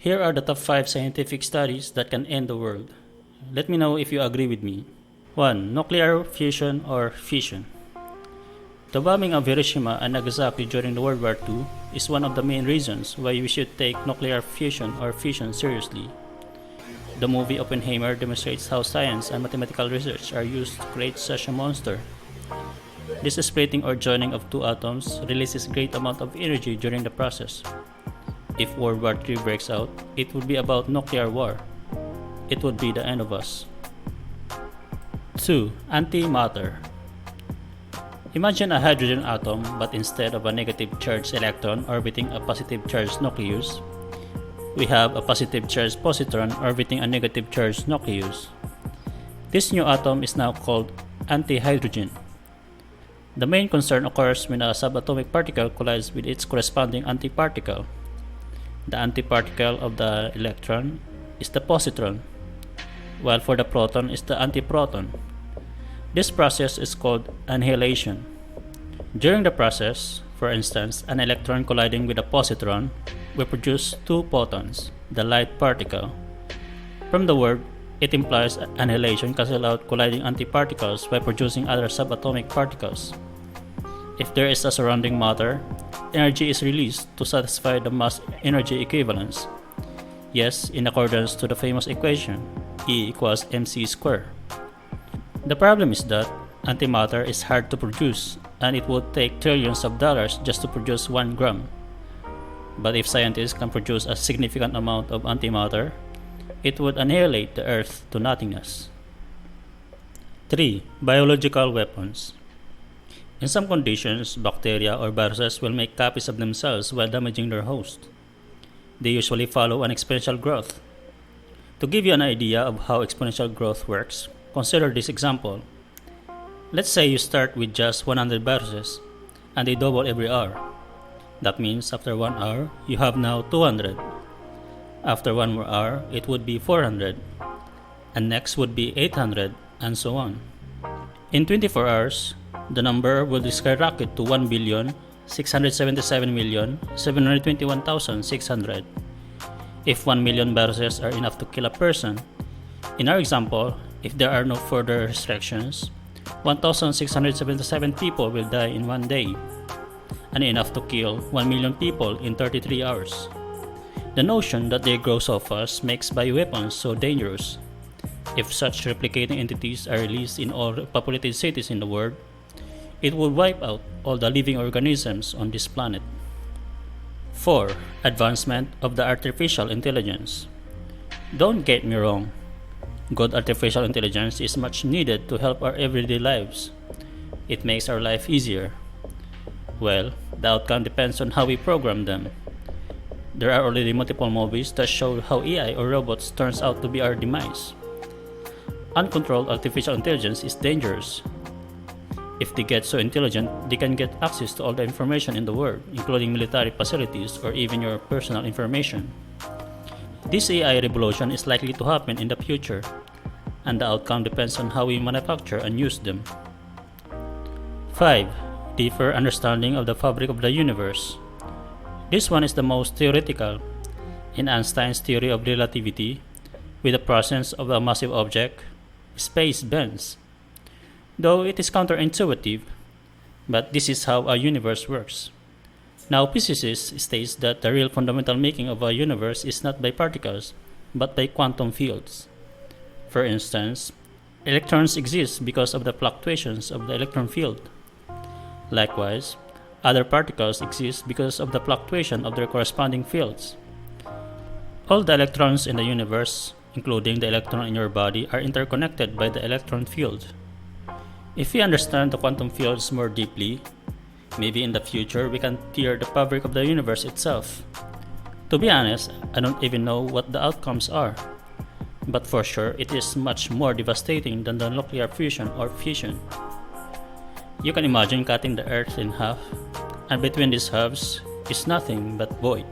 Here are the top 5 scientific studies that can end the world. Let me know if you agree with me. 1. Nuclear fusion or fission. The bombing of Hiroshima and Nagasaki during World War II is one of the main reasons why we should take nuclear fusion or fission seriously. The movie Oppenheimer demonstrates how science and mathematical research are used to create such a monster. This splitting or joining of two atoms releases great amount of energy during the process. If World War III breaks out, it would be about nuclear war. It would be the end of us. 2. Antimatter. Imagine a hydrogen atom, but instead of a negative charged electron orbiting a positive charged nucleus, we have a positive charged positron orbiting a negative charged nucleus. This new atom is now called antihydrogen. The main concern occurs when a subatomic particle collides with its corresponding antiparticle. The antiparticle of the electron is the positron, while for the proton is the antiproton. This process is called annihilation. During the process, for instance, an electron colliding with a positron will produce two photons, the light particle. From the word, it implies annihilation cancels out colliding antiparticles by producing other subatomic particles. If there is a surrounding matter, energy is released to satisfy the mass energy equivalence. Yes, in accordance to the famous equation, E equals mc squared. The problem is that antimatter is hard to produce and it would take trillions of dollars just to produce 1 gram. But if scientists can produce a significant amount of antimatter, it would annihilate the Earth to nothingness. 3. Biological weapons. In some conditions, bacteria or viruses will make copies of themselves while damaging their host. They usually follow an exponential growth. To give you an idea of how exponential growth works, consider this example. Let's say you start with just 100 viruses, and they double every hour. That means after 1 hour, you have now 200. After 1 more hour, it would be 400. And next would be 800, and so on. In 24 hours, the number will skyrocket to 1,677,721,600. If 1 million viruses are enough to kill a person, in our example, if there are no further restrictions, 1,677 people will die in 1 day, and enough to kill 1 million people in 33 hours. The notion that they grow so fast makes bioweapons so dangerous. If such replicating entities are released in all populated cities in the world, it would wipe out all the living organisms on this planet. 4. Advancement of the artificial intelligence. Don't get me wrong. Good artificial intelligence is much needed to help our everyday lives. It makes our life easier. Well, the outcome depends on how we program them. There are already multiple movies that show how AI or robots turns out to be our demise. Uncontrolled artificial intelligence is dangerous. If they get so intelligent, they can get access to all the information in the world, including military facilities or even your personal information. This AI revolution is likely to happen in the future, and the outcome depends on how we manufacture and use them. 5. Deeper understanding of the fabric of the universe. This one is the most theoretical. In Einstein's theory of relativity, with the presence of a massive object, space bends. Though it is counterintuitive, but this is how a universe works. Now physicists states that the real fundamental making of a universe is not by particles, but by quantum fields. For instance, electrons exist because of the fluctuations of the electron field. Likewise, other particles exist because of the fluctuation of their corresponding fields. All the electrons in the universe, including the electron in your body, are interconnected by the electron field. If we understand the quantum fields more deeply, maybe in the future we can tear the fabric of the universe itself. To be honest, I don't even know what the outcomes are. But for sure, it is much more devastating than the nuclear fusion or fission. You can imagine cutting the earth in half, and between these halves is nothing but void.